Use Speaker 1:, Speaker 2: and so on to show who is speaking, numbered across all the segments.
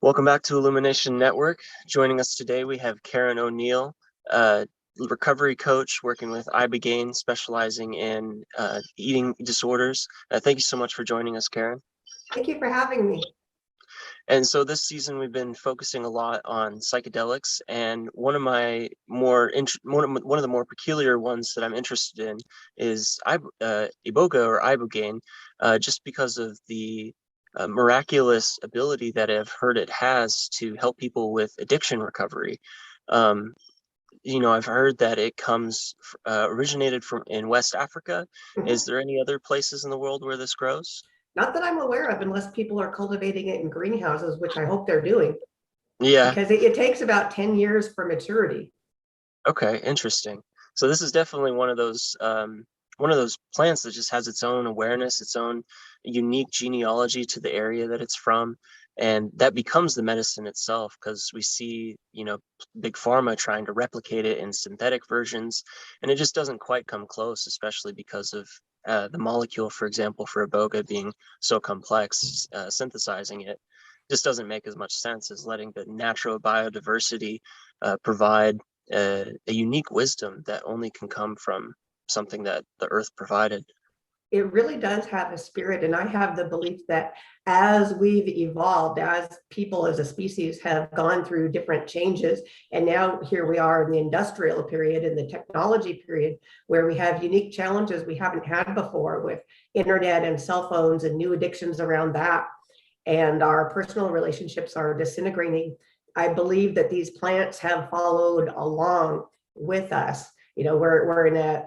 Speaker 1: Welcome back to IllumiNation Network. Joining us today, we have Karen O'Neill, recovery coach working with Ibogaine, specializing in eating disorders. Thank you so much for joining us, Karen.
Speaker 2: Thank you for having me.
Speaker 1: And so this season, we've been focusing a lot on psychedelics, and one of the more peculiar ones that I'm interested in is Iboga or Ibogaine, just because of the miraculous ability that I've heard it has to help people with addiction recovery. I've heard that it originated in West Africa. Is there any other places in the world where this grows?
Speaker 2: Not that I'm aware of, unless people are cultivating it in greenhouses, which I hope they're doing.
Speaker 1: Yeah.
Speaker 2: Because it takes about 10 years for maturity.
Speaker 1: Okay, interesting. So this is definitely one of those plants that just has its own awareness, its own unique genealogy to the area that it's from, and that becomes the medicine itself, because we see, big pharma trying to replicate it in synthetic versions, and it just doesn't quite come close, especially because of the molecule, for example, for Iboga being so complex. Synthesizing it just doesn't make as much sense as letting the natural biodiversity provide a unique wisdom that only can come from something that the earth provided.
Speaker 2: It really does have a spirit, and I have the belief that as we've evolved, as people as a species have gone through different changes, and now here we are in the industrial period, in the technology period, where we have unique challenges we haven't had before with internet and cell phones and new addictions around that, and our personal relationships are disintegrating. I believe that these plants have followed along with us. We're in an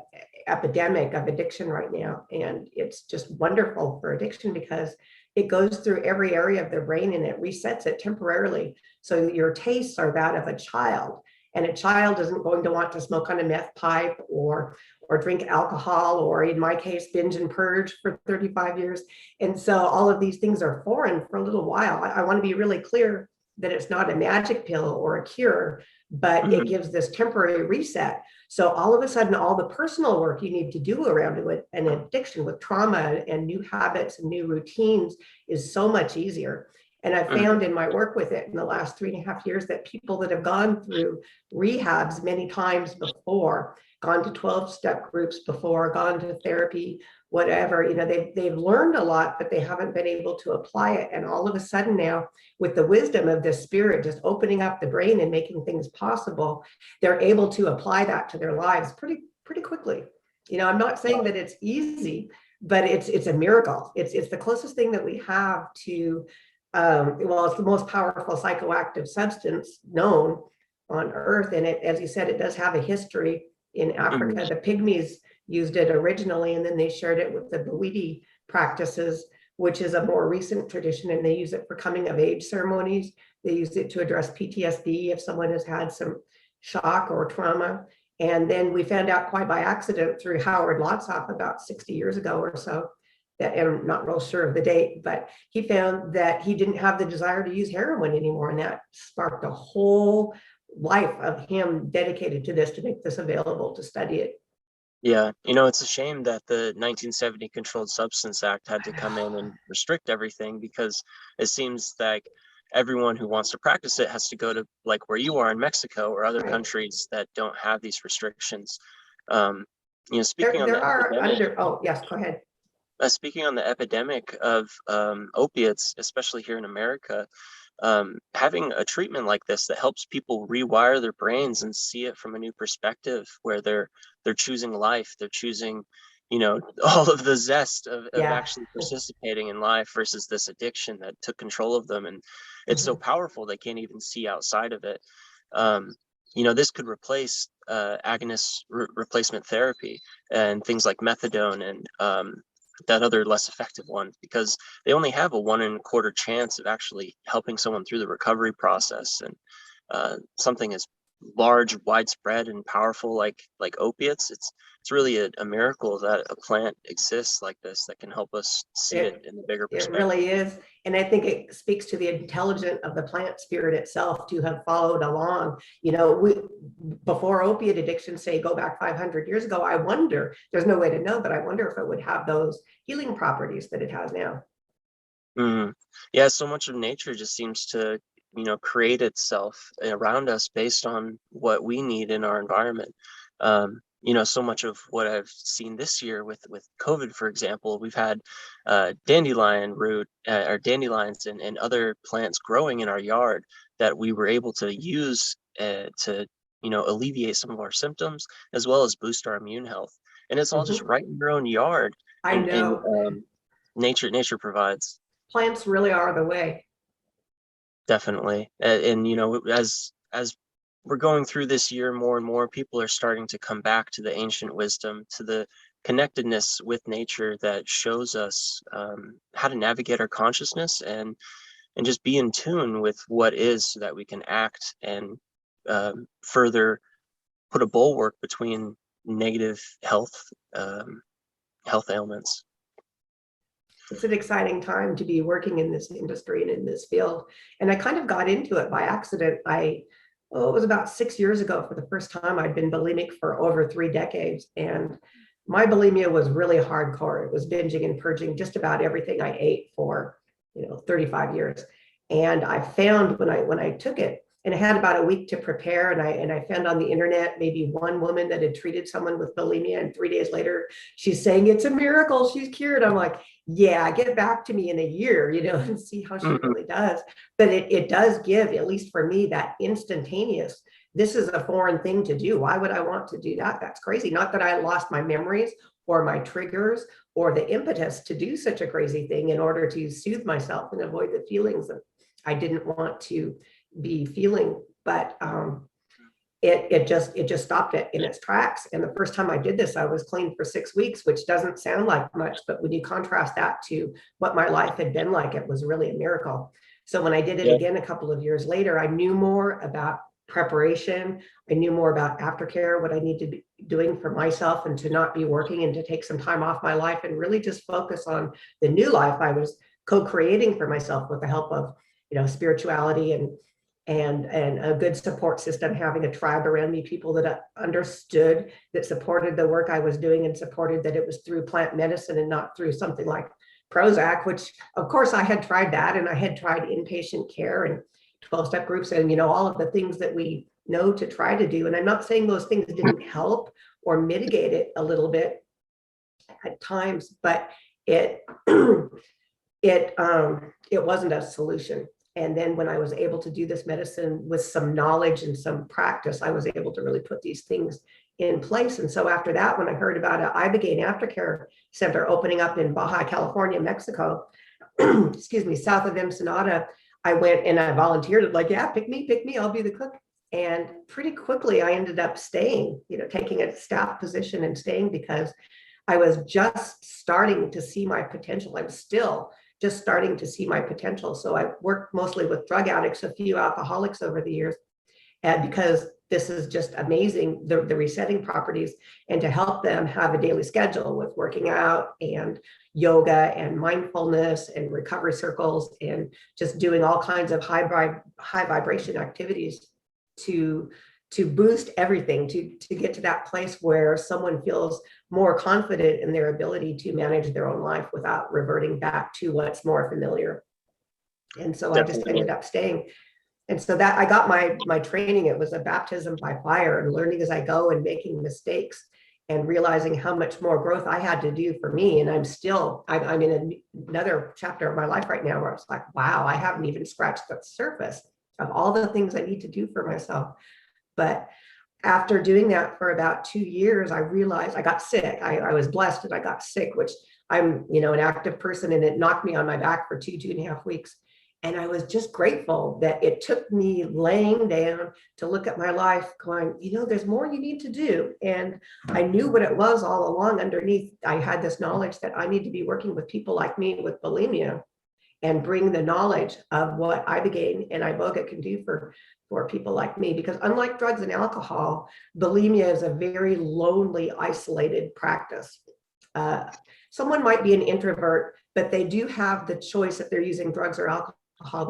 Speaker 2: epidemic of addiction right now, and it's just wonderful for addiction because it goes through every area of the brain and it resets it temporarily. So your tastes are that of a child, and a child isn't going to want to smoke on a meth pipe or drink alcohol, or in my case, binge and purge for 35 years. And so all of these things are foreign for a little while. I want to be really clear that it's not a magic pill or a cure, but it gives this temporary reset. So all of a sudden, all the personal work you need to do around an addiction with trauma and new habits and new routines is so much easier. And I found in my work with it in the last 3.5 years that people that have gone through rehabs many times before, gone to 12-step groups before, gone to therapy, whatever, they've learned a lot, but they haven't been able to apply it. And all of a sudden now, with the wisdom of the spirit just opening up the brain and making things possible, they're able to apply that to their lives pretty quickly. I'm not saying that it's easy, but it's a miracle. It's the closest thing that we have to it's the most powerful psychoactive substance known on earth. And it, as you said, it does have a history in Africa. The Pygmies used it originally, and then they shared it with the Bwiti practices, which is a more recent tradition, and they use it for coming of age ceremonies. They use it to address PTSD if someone has had some shock or trauma. And then we found out quite by accident through Howard Lotsof about 60 years ago or so, that I'm not real sure of the date, but he found that he didn't have the desire to use heroin anymore. And that sparked a whole life of him dedicated to this, to make this available to study it.
Speaker 1: Yeah, it's a shame that the 1970 Controlled Substance Act had to come in and restrict everything, because it seems like everyone who wants to practice it has to go to, like, where you are in Mexico or other countries that don't have these restrictions. Speaking on the epidemic.
Speaker 2: Oh, yes, go ahead.
Speaker 1: Speaking on the epidemic of opiates, especially here in America, having a treatment like this that helps people rewire their brains and see it from a new perspective, where they're choosing life, they're choosing, all of the zest of actually participating in life versus this addiction that took control of them. And it's so powerful they can't even see outside of it. This could replace agonist replacement therapy and things like methadone and that other less effective one, because they only have a 1 1/4 chance of actually helping someone through the recovery process. And something as large, widespread, and powerful like opiates, it's really a miracle that a plant exists like this that can help us see it in the bigger perspective.
Speaker 2: It really is. And I think it speaks to the intelligence of the plant spirit itself to have followed along. Before opiate addiction, say, go back 500 years ago, I wonder, there's no way to know, but I wonder if it would have those healing properties that it has now.
Speaker 1: Yeah, so much of nature just seems to create itself around us based on what we need in our environment. So much of what I've seen this year with COVID, for example, we've had dandelion root or dandelions and other plants growing in our yard that we were able to use to alleviate some of our symptoms as well as boost our immune health. And it's all just
Speaker 2: Mhm.
Speaker 1: right in your own yard,
Speaker 2: I
Speaker 1: and
Speaker 2: know
Speaker 1: nature provides.
Speaker 2: plants really are the way.
Speaker 1: Definitely. And as we're going through this year, more and more people are starting to come back to the ancient wisdom, to the connectedness with nature that shows us how to navigate our consciousness and just be in tune with what is, so that we can act and further put a bulwark between negative health ailments.
Speaker 2: It's an exciting time to be working in this industry and in this field. And I kind of got into it by accident. It was about 6 years ago for the first time. I'd been bulimic for over 3 decades. And my bulimia was really hardcore. It was binging and purging just about everything I ate for, 35 years. And I found when I took it, and I had about a week to prepare, and I found on the internet maybe one woman that had treated someone with bulimia, and 3 days later she's saying it's a miracle, she's cured. I'm like, yeah, get back to me in a year, and see how she
Speaker 1: Mhm.
Speaker 2: really does. But it does give, at least for me, that instantaneous, this is a foreign thing to do. Why would I want to do that? That's crazy. Not that I lost my memories or my triggers or the impetus to do such a crazy thing in order to soothe myself and avoid the feelings that I didn't want to be feeling, but it just stopped it in its tracks. And the first time I did this, I was clean for 6 weeks, which doesn't sound like much, but when you contrast that to what my life had been like, it was really a miracle. So when I did it
Speaker 1: Yeah.
Speaker 2: again a couple of years later, I knew more about preparation. I knew more about aftercare, what I need to be doing for myself and to not be working and to take some time off my life and really just focus on the new life I was co-creating for myself with the help of spirituality and a good support system, having a tribe around me, people that understood, that supported the work I was doing and supported that it was through plant medicine and not through something like Prozac, which of course I had tried that, and I had tried inpatient care and 12-step groups and all of the things that we know to try to do. And I'm not saying those things didn't help or mitigate it a little bit at times, but it it wasn't a solution. And then when I was able to do this medicine with some knowledge and some practice, I was able to really put these things in place. And so after that, when I heard about an Ibogaine aftercare center opening up in Baja California, Mexico, excuse me, south of Ensenada, I went and I volunteered, like, yeah, pick me, I'll be the cook. And pretty quickly I ended up staying, taking a staff position and staying because I was just starting to see my potential. I'm still just starting to see my potential. So I worked mostly with drug addicts, a few alcoholics over the years, and because this is just amazing, the resetting properties, and to help them have a daily schedule with working out and yoga and mindfulness and recovery circles and just doing all kinds of high vibration activities to boost everything, to get to that place where someone feels more confident in their ability to manage their own life without reverting back to what's more familiar. And so I just
Speaker 1: Definitely.
Speaker 2: ended up staying. And so that I got my training. It was a baptism by fire, and learning as I go and making mistakes and realizing how much more growth I had to do for me. And I'm in another chapter of my life right now where it's like, wow, I haven't even scratched the surface of all the things I need to do for myself. But after doing that for about 2 years, I realized I got sick. I was blessed and I got sick, which I'm, an active person, and it knocked me on my back for 2.5 weeks. And I was just grateful that it took me laying down to look at my life going, there's more you need to do. And I knew what it was all along underneath. I had this knowledge that I need to be working with people like me with bulimia and bring the knowledge of what Ibogaine and Iboga can do for people like me. Because unlike drugs and alcohol, bulimia is a very lonely, isolated practice. Someone might be an introvert, but they do have the choice if they're using drugs or alcohol.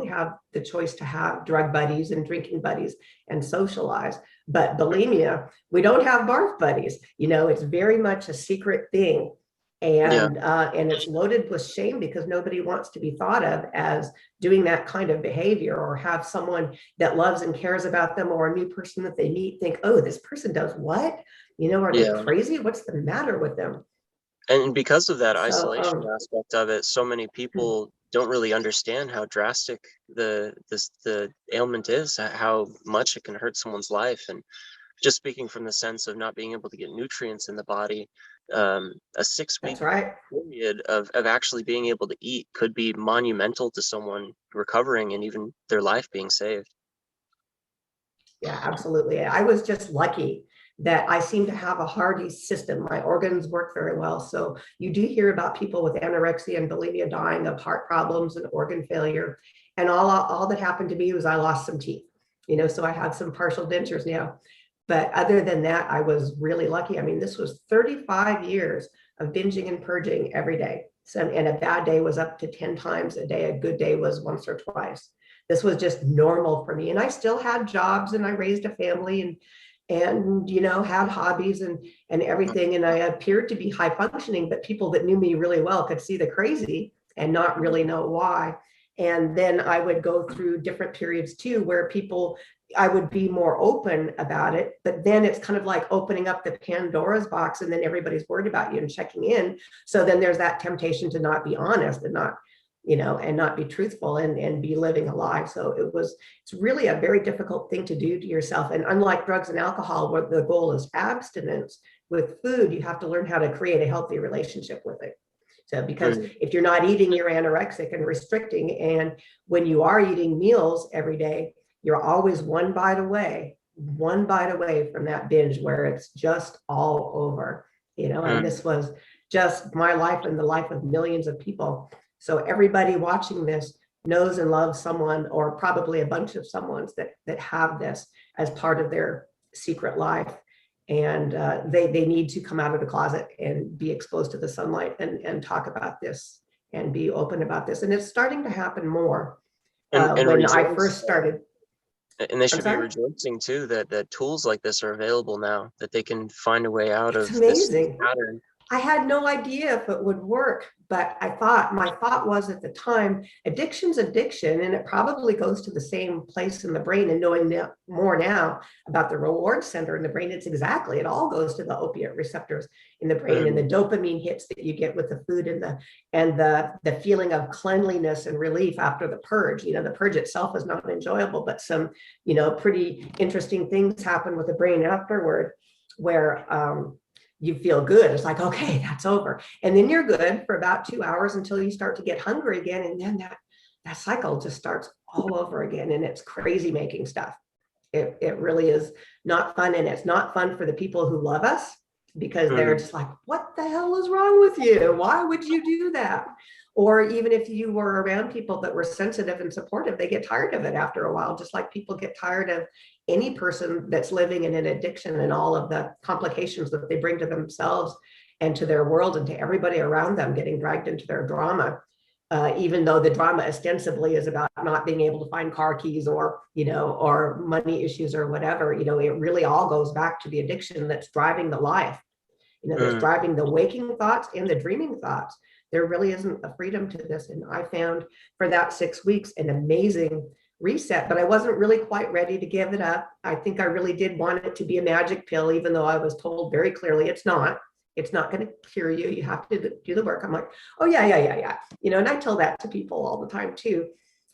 Speaker 2: They have the choice to have drug buddies and drinking buddies and socialize. But bulimia, we don't have barf buddies. It's very much a secret thing.
Speaker 1: Yeah.
Speaker 2: And it's loaded with shame because nobody wants to be thought of as doing that kind of behavior, or have someone that loves and cares about them, or a new person that they meet think, oh, this person does what? Are they
Speaker 1: Yeah.
Speaker 2: crazy? What's the matter with them?
Speaker 1: And because of that
Speaker 2: So,
Speaker 1: isolation aspect of it, so many people don't really understand how drastic the ailment is, how much it can hurt someone's life. And just speaking from the sense of not being able to get nutrients in the body, a 6 week
Speaker 2: that's right.
Speaker 1: period of actually being able to eat could be monumental to someone recovering and even their life being saved.
Speaker 2: Yeah, absolutely. I was just lucky that I seem to have a hardy system. My organs work very well. So you do hear about people with anorexia and bulimia dying of heart problems and organ failure. And all that happened to me was I lost some teeth, so I have some partial dentures now. But other than that, I was really lucky. I mean, this was 35 years of binging and purging every day. So, and a bad day was up to 10 times a day. A good day was once or twice. This was just normal for me. And I still had jobs, and I raised a family, and had hobbies and everything. And I appeared to be high functioning, but people that knew me really well could see the crazy and not really know why. And then I would go through different periods too, where I would be more open about it, but then it's kind of like opening up the Pandora's box, and then everybody's worried about you and checking in. So then there's that temptation to not be honest and not be truthful and be living a lie. So it's really a very difficult thing to do to yourself. And unlike drugs and alcohol, where the goal is abstinence, with food, you have to learn how to create a healthy relationship with it. So, because
Speaker 1: Mm,
Speaker 2: if you're not eating, you're anorexic and restricting. And when you are eating meals every day, you're always one bite away from that binge where it's just all over, and
Speaker 1: mm,
Speaker 2: this was just my life and the life of millions of people. So everybody watching this knows and loves someone, or probably a bunch of someones that have this as part of their secret life. And they need to come out of the closet and be exposed to the sunlight and talk about this and be open about this. And it's starting to happen more.
Speaker 1: and
Speaker 2: When I
Speaker 1: rejoice.
Speaker 2: first started,
Speaker 1: And they
Speaker 2: I'm
Speaker 1: should be
Speaker 2: sorry,
Speaker 1: rejoicing too that tools like this are available now, that they can find a way out
Speaker 2: it's
Speaker 1: of this
Speaker 2: amazing.
Speaker 1: pattern.
Speaker 2: I had no idea if it would work, but my thought was at the time, addiction's addiction, and it probably goes to the same place in the brain. And knowing more now about the reward center in the brain, it all goes to the opiate receptors in the brain, and the
Speaker 1: Mm,
Speaker 2: dopamine hits that you get with the food, and the feeling of cleanliness and relief after the purge. The purge itself is not enjoyable, but some, pretty interesting things happen with the brain afterward, where you feel good. It's like, okay, that's over. And then you're good for about 2 hours until you start to get hungry again. And then that cycle just starts all over again. And it's crazy making stuff. It really is not fun. And it's not fun for the people who love us, because they're
Speaker 1: mm,
Speaker 2: just like, what the hell is wrong with you? Why would you do that? Or even if you were around people that were sensitive and supportive, they get tired of it after a while, just like people get tired of any person that's living in an addiction and all of the complications that they bring to themselves and to their world and to everybody around them, getting dragged into their drama. Even though the drama ostensibly is about not being able to find car keys, or money issues or whatever, it really all goes back to the addiction that's driving the life, that's
Speaker 1: mm.
Speaker 2: driving the waking thoughts and the dreaming thoughts. There really isn't a freedom to this. And I found for that 6 weeks an amazing reset, but I wasn't really quite ready to give it up. I think I really did want it to be a magic pill, even though I was told very clearly it's not. It's not going to cure you. You have to do the work. I'm like, oh, yeah. And I tell that to people all the time too.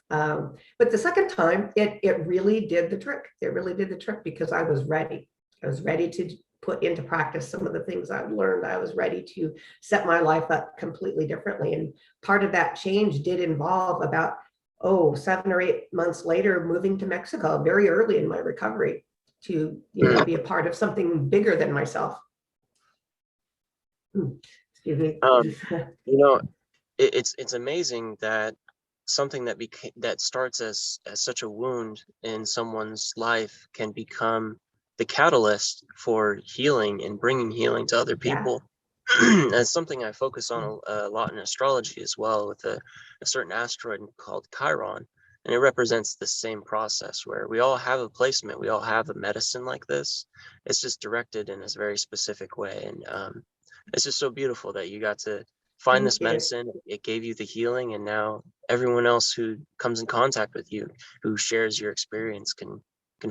Speaker 2: But the second time, it really did the trick. It really did the trick because I was ready. I was ready to put into practice some of the things I've learned. I was ready to set my life up completely differently. And part of that change did involve about, 7 or 8 months later, moving to Mexico very early in my recovery to, be a part of something bigger than myself. Excuse me.
Speaker 1: Um, you know, it's amazing that something that starts as such a wound in someone's life can become the catalyst for healing and bringing healing to other
Speaker 2: Yeah.
Speaker 1: people. That's something I focus on a lot in astrology as well, with a certain asteroid called Chiron. And it represents the same process where we all have a placement, we all have a medicine like this. It's just directed in a very specific way. And It's just so beautiful that you got to find
Speaker 2: Thank
Speaker 1: this
Speaker 2: you.
Speaker 1: medicine. It gave you the healing, and now everyone else who comes in contact with you, who shares your experience, can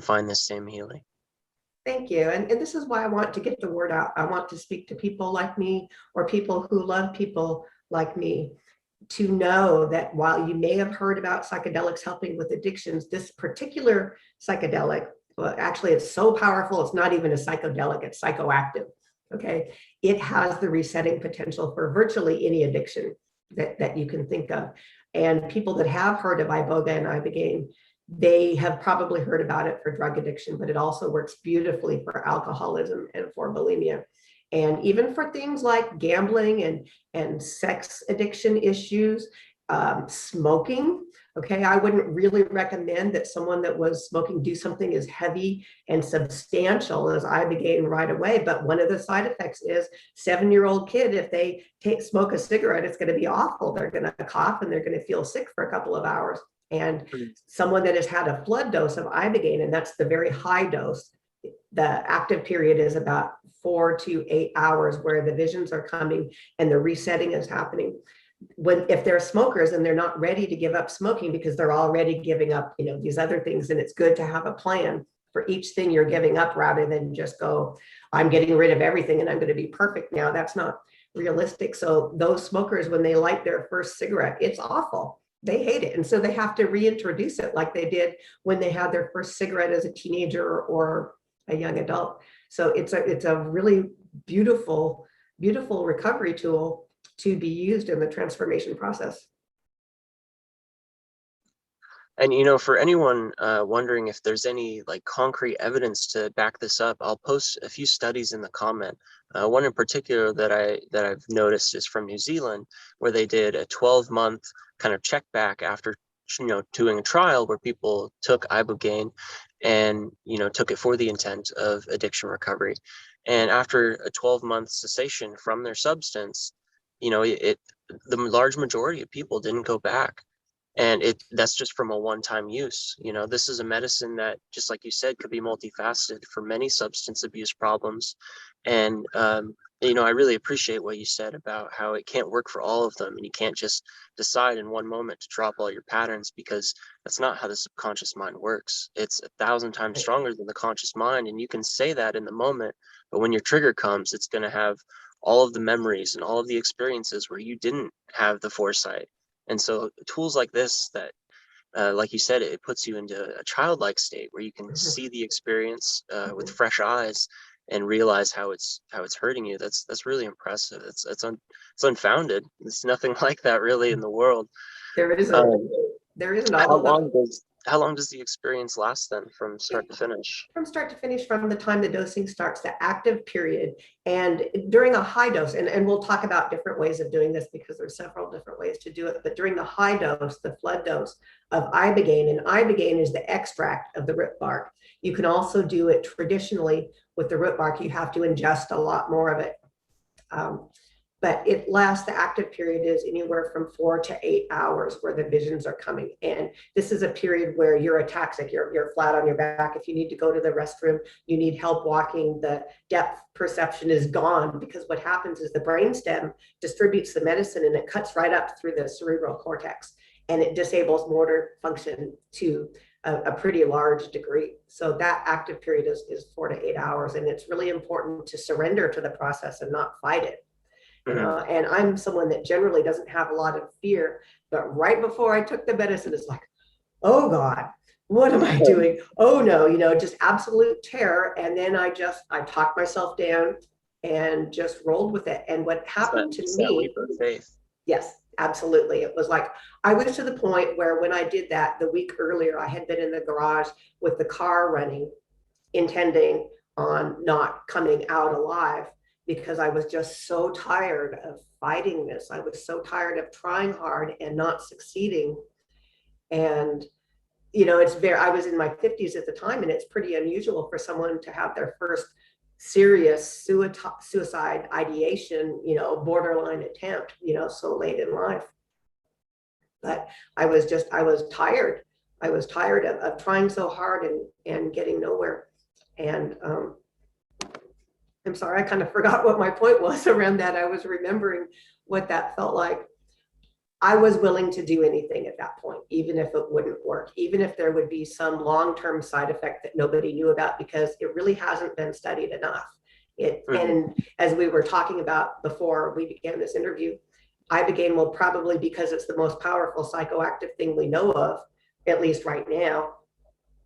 Speaker 1: find this same healing.
Speaker 2: Thank you. And this is why I want to get the word out. I want to speak to people like me, or people who love people like me, to know that while you may have heard about psychedelics helping with addictions, this particular psychedelic, well, actually, it's so powerful, it's not even a psychedelic, it's psychoactive. Okay. It has the resetting potential for virtually any addiction that you can think of. And people that have heard of Iboga and Ibogaine, they have probably heard about it for drug addiction, but it also works beautifully for alcoholism and for bulimia. And even for things like gambling and sex addiction issues, smoking. Okay, I wouldn't really recommend that someone that was smoking do something as heavy and substantial as Ibogaine right away. But one of the side effects is 7-year-old kid, if they smoke a cigarette, it's going to be awful. They're going to cough and they're going to feel sick for a couple of hours. And someone that has had a flood dose of Ibogaine, and that's the very high dose, the active period is about 4 to 8 hours, where the visions are coming and the resetting is happening. If they're smokers and they're not ready to give up smoking because they're already giving up, these other things, and it's good to have a plan for each thing you're giving up, rather than just go, I'm getting rid of everything and I'm going to be perfect now. That's not realistic. So those smokers, when they light their first cigarette, it's awful. They hate it. And so they have to reintroduce it like they did when they had their first cigarette as a teenager or a young adult. So it's a really beautiful, beautiful recovery tool to be used in the transformation process.
Speaker 1: And for anyone wondering if there's any like concrete evidence to back this up, I'll post a few studies in the comment. One in particular that I've noticed is from New Zealand, where they did a 12-month kind of check back after doing a trial where people took Ibogaine and took it for the intent of addiction recovery. And after a 12-month cessation from their substance, the large majority of people didn't go back. And that's just from a one-time use. This is a medicine that, just like you said, could be multifaceted for many substance abuse problems. And I really appreciate what you said about how it can't work for all of them, and you can't just decide in one moment to drop all your patterns, because that's not how the subconscious mind works. It's 1,000 times stronger than the conscious mind, and you can say that in the moment, but when your trigger comes, it's going to have all of the memories and all of the experiences where you didn't have the foresight. And so tools like this that, like you said, it puts you into a childlike state where you can see the experience with fresh eyes and realize how it's hurting you. That's really impressive. It's unfounded. There's nothing like that really in the world.
Speaker 2: There isn't. There isn't.
Speaker 1: How long does the experience last then, from start to finish?
Speaker 2: From start to finish, from the time the dosing starts, the active period, and during a high dose, and we'll talk about different ways of doing this because there's several different ways to do it, but during the high dose, the flood dose of Ibogaine, and Ibogaine is the extract of the root bark. You can also do it traditionally with the root bark. You have to ingest a lot more of it. But it lasts, the active period is anywhere from 4 to 8 hours where the visions are coming. And this is a period where you're ataxic, you're flat on your back. If you need to go to the restroom, you need help walking, the depth perception is gone, because what happens is the brainstem distributes the medicine and it cuts right up through the cerebral cortex, and it disables motor function to a pretty large degree. So that active period is 4 to 8 hours. And it's really important to surrender to the process and not fight it. And I'm someone that generally doesn't have a lot of fear, but right before I took the medicine, it's like, oh God, what am I doing? Oh no, just absolute terror. And then I talked myself down and just rolled with it. And what happened to me,
Speaker 1: that leap of faith.
Speaker 2: Yes, absolutely. It was like, I was to the point where when I did that the week earlier, I had been in the garage with the car running, intending on not coming out alive, because I was just so tired of fighting this. I was so tired of trying hard and not succeeding. And, I was in my 50s at the time, and it's pretty unusual for someone to have their first serious suicide ideation, borderline attempt, so late in life. But I was tired. I was tired of trying so hard and getting nowhere. And I'm sorry, I kind of forgot what my point was around that. I was remembering what that felt like. I was willing to do anything at that point, even if it wouldn't work, even if there would be some long-term side effect that nobody knew about, because it really hasn't been studied enough. And as we were talking about before we began this interview, Ibogaine will probably, because it's the most powerful psychoactive thing we know of, at least right now,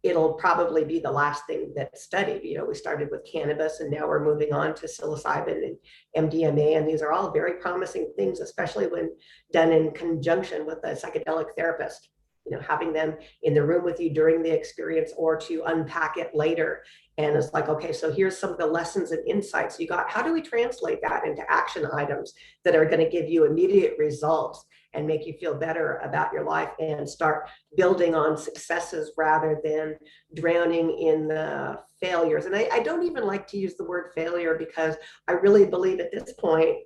Speaker 2: it'll probably be the last thing that's studied. You know, we started with cannabis and now we're moving on to psilocybin and MDMA. And these are all very promising things, especially when done in conjunction with a psychedelic therapist, you know, having them in the room with you during the experience or to unpack it later. And it's like, okay, so here's some of the lessons and insights you got. How do we translate that into action items that are going to give you immediate results and make you feel better about your life and start building on successes rather than drowning in the failures? And I don't even like to use the word failure, because I really believe at this point,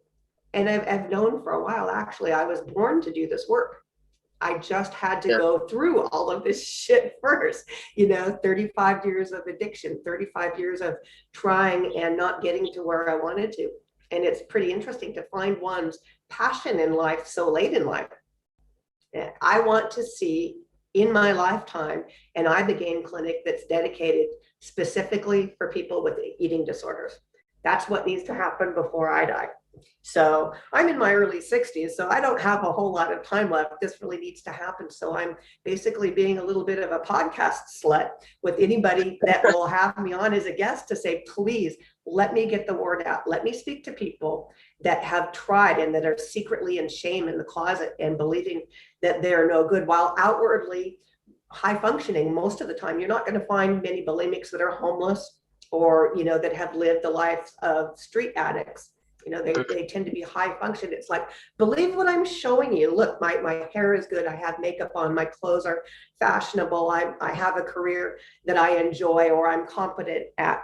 Speaker 2: and I've known for a while, actually, I was born to do this work. I just had to go through all of this shit first, you know, 35 years of addiction, 35 years of trying and not getting to where I wanted to. And it's pretty interesting to find one's passion in life so late in life. I want to see in my lifetime an Ibogaine clinic that's dedicated specifically for people with eating disorders. That's what needs to happen before I die. So I'm in my early 60s, so I don't have a whole lot of time left. This really needs to happen. So I'm basically being a little bit of a podcast slut with anybody that will have me on as a guest to say, please let me get the word out. Let me speak to people that have tried and that are secretly in shame in the closet and believing that they're no good, while outwardly high functioning. Most of the time, you're not going to find many bulimics that are homeless or, you know, that have lived the lives of street addicts. You know, they tend to be high function. It's like, believe what I'm showing you. Look, my hair is good. I have makeup on. My clothes are fashionable. I have a career that I enjoy or I'm competent at.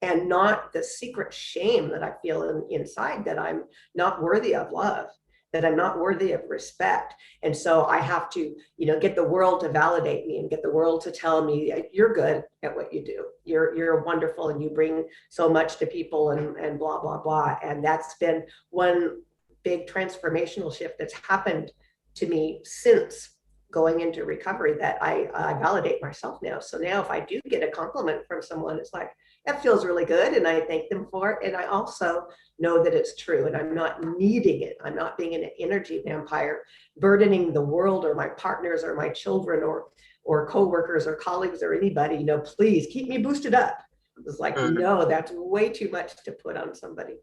Speaker 2: And not the secret shame that I feel inside that I'm not worthy of love, that I'm not worthy of respect. And so I have to, you know, get the world to validate me and get the world to tell me you're good at what you do. You're wonderful and you bring so much to people and blah, blah, blah. And that's been one big transformational shift that's happened to me since going into recovery, that I validate myself now. So now if I do get a compliment from someone, it's like, that feels really good. And I thank them for it. And I also know that it's true and I'm not needing it. I'm not being an energy vampire, burdening the world or my partners or my children or coworkers or colleagues or anybody, you know, please keep me boosted up. It's like, no, that's way too much to put on somebody.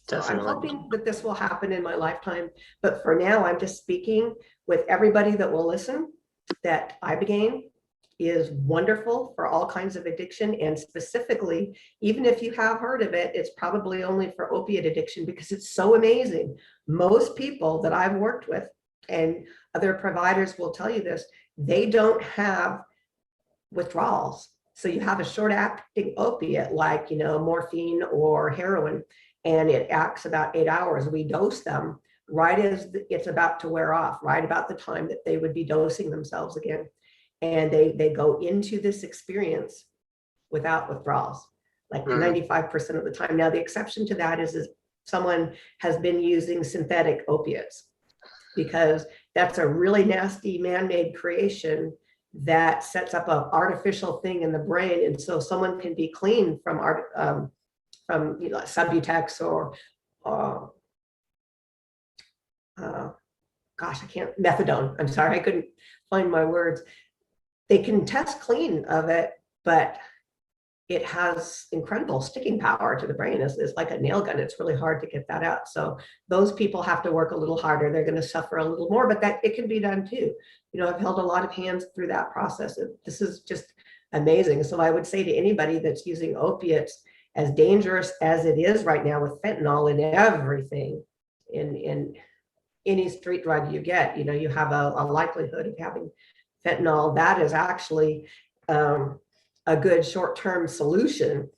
Speaker 2: So definitely. I'm hoping that this will happen in my lifetime. But for now, I'm just speaking with everybody that will listen that Ibogaine is wonderful for all kinds of addiction. And specifically, even if you have heard of it, it's probably only for opiate addiction, because it's so amazing. Most people that I've worked with and other providers will tell you this, they don't have withdrawals. So you have a short acting opiate like, you know, morphine or heroin, and it acts about 8 hours. We dose them right as it's about to wear off, right about the time that they would be dosing themselves again. And they go into this experience without withdrawals, like 95% of the time. Now, the exception to that is someone has been using synthetic opiates, because that's a really nasty man-made creation that sets up an artificial thing in the brain. And so someone can be clean from you know, Subutex or gosh, I can't, methadone. I'm sorry, I couldn't find my words. They can test clean of it, but it has incredible sticking power to the brain. It's like a nail gun. It's really hard to get that out. So those people have to work a little harder. They're going to suffer a little more, but that it can be done too. You know, I've held a lot of hands through that process. This is just amazing. So I would say to anybody that's using opiates, as dangerous as it is right now with fentanyl in everything, in any street drug you get, you know, you have a likelihood of having fentanyl. That is actually a good short-term solution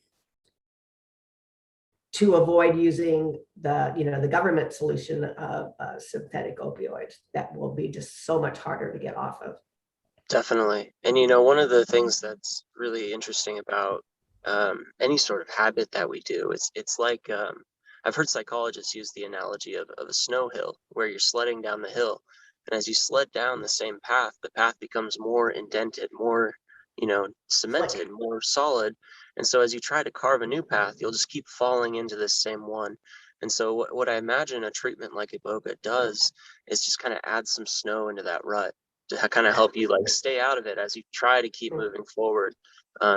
Speaker 2: to avoid using the, you know, the government solution of synthetic opioids that will be just so much harder to get off of.
Speaker 1: Definitely. And, you know, one of the things that's really interesting about any sort of habit that we do. It's like I've heard psychologists use the analogy of a snow hill where you're sledding down the hill, and as you sled down the same path, the path becomes more indented, more, cemented,
Speaker 2: Slick.
Speaker 1: more solid. And so as you try to carve a new path, you'll just keep falling into this same one. And so what I imagine a treatment like Iboga does is just kind of add some snow into that rut to kind of help you like stay out of it as you try to keep moving forward,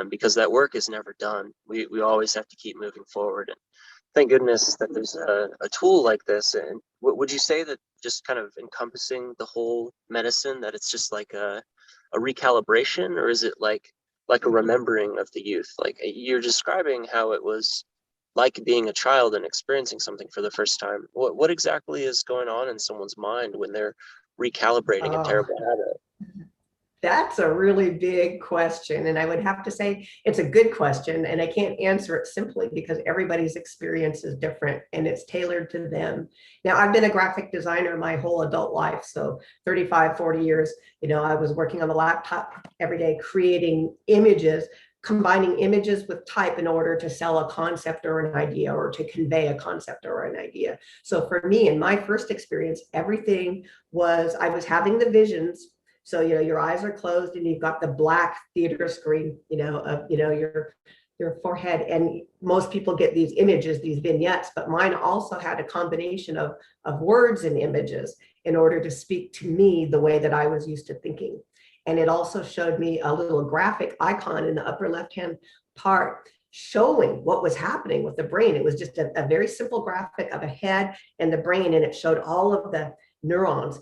Speaker 1: because that work is never done. We always have to keep moving forward. And thank goodness that there's a tool like this. And would you say that just kind of encompassing the whole medicine, that it's just like a recalibration, or is it like a remembering of the youth? Like you're describing how it was like being a child and experiencing something for the first time. What exactly is going on in someone's mind when they're recalibrating a
Speaker 2: Oh,
Speaker 1: terrible habit?
Speaker 2: that's a really big question. And I would have to say it's a good question. And I can't answer it simply because everybody's experience is different and it's tailored to them. Now, I've been a graphic designer my whole adult life. So 35, 40 years, I was working on the laptop every day, creating images, combining images with type in order to sell a concept or an idea or to convey a concept or an idea. So for me, in my first experience, everything was, I was having the visions. So, your eyes are closed and you've got the black theater screen, of, your forehead. And most people get these images, these vignettes, but mine also had a combination of words and images in order to speak to me the way that I was used to thinking. And it also showed me a little graphic icon in the upper left-hand part showing what was happening with the brain. It was just a very simple graphic of a head and the brain, and it showed all of the neurons,